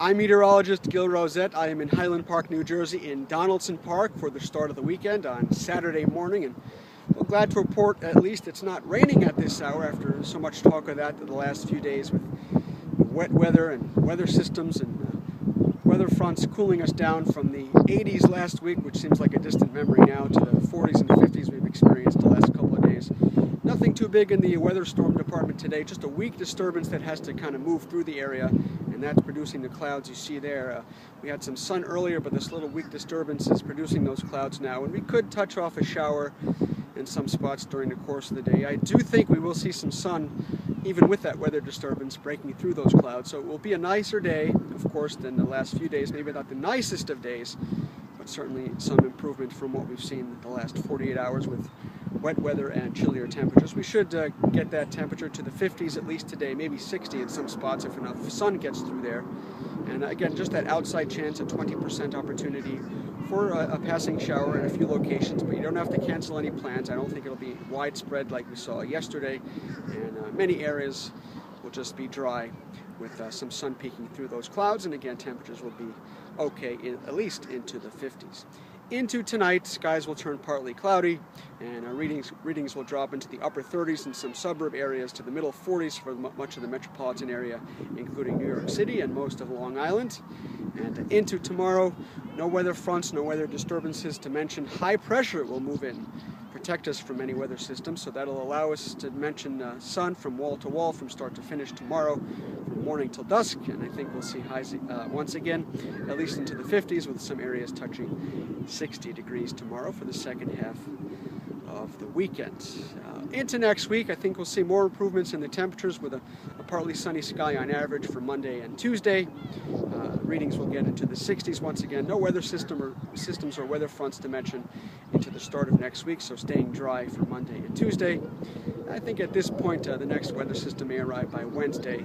I'm meteorologist Gil Rosette. I am in Highland Park, New Jersey, in Donaldson Park for the start of the weekend on Saturday morning, and we're glad to report at least it's not raining at this hour after so much talk of that the last few days with wet weather and weather systems and weather fronts cooling us down from the 80s last week, which seems like a distant memory now, to the 40s and 50s we've experienced the last couple of days. Nothing too big in the weather storm department today, just a weak disturbance that has to kind of move through the area, and that's producing the clouds you see there. We had some sun earlier, but this little weak disturbance is producing those clouds now, and we could touch off a shower in some spots during the course of the day. I do think we will see some sun, even with that weather disturbance, breaking through those clouds. So it will be a nicer day, of course, than the last few days. Maybe not the nicest of days, but certainly some improvement from what we've seen the last 48 hours with wet weather and chillier temperatures. We should get that temperature to the 50s at least today, maybe 60 in some spots if enough sun gets through there. And again, just that outside chance, a 20% opportunity for a passing shower in a few locations, but you don't have to cancel any plans. I don't think it'll be widespread like we saw yesterday, and many areas will just be dry with some sun peeking through those clouds, and again, temperatures will be okay, at least into the 50s. Into tonight, skies will turn partly cloudy, and readings will drop into the upper 30s in some suburb areas to the middle 40s for much of the metropolitan area, including New York City and most of Long Island. And into tomorrow, no weather fronts, no weather disturbances to mention. High pressure will move in, protect us from any weather system, so that'll allow us to mention sun from wall to wall from start to finish tomorrow, from morning till dusk, and I think we'll see highs once again at least into the 50s, with some areas touching 60 degrees tomorrow for the second half of the weekend. Into next week, I think we'll see more improvements in the temperatures with a partly sunny sky on average for Monday and Tuesday. Readings will get into the 60s once again. No weather systems or weather fronts to mention into the start of next week, so staying dry for Monday and Tuesday. I think at this point the next weather system may arrive by Wednesday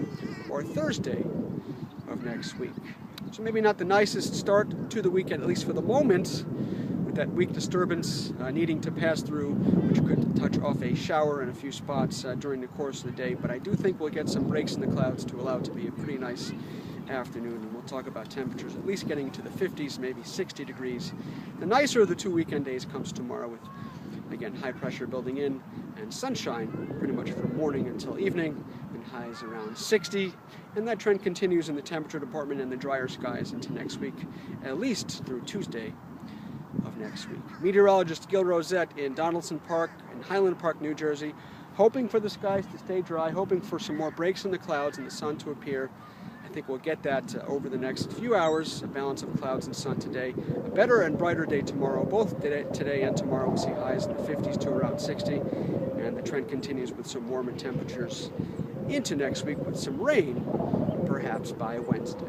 or Thursday of next week. So maybe not the nicest start to the weekend, at least for the moment, with that weak disturbance needing to pass through, which could touch off a shower in a few spots during the course of the day. But I do think we'll get some breaks in the clouds to allow it to be a pretty nice afternoon, and we'll talk about temperatures at least getting to the 50s, maybe 60 degrees. The nicer of the two weekend days comes tomorrow with, again, high pressure building in and sunshine pretty much from morning until evening, and highs around 60. And that trend continues in the temperature department and the drier skies into next week, at least through Tuesday of next week. Meteorologist Gil Rosette in Donaldson Park in Highland Park, New Jersey, hoping for the skies to stay dry, hoping for some more breaks in the clouds and the sun to appear. I think we'll get that over the next few hours, a balance of clouds and sun today. A better and brighter day tomorrow. Both today and tomorrow we'll see highs in the 50s to around 60, and the trend continues with some warmer temperatures into next week with some rain, perhaps by Wednesday.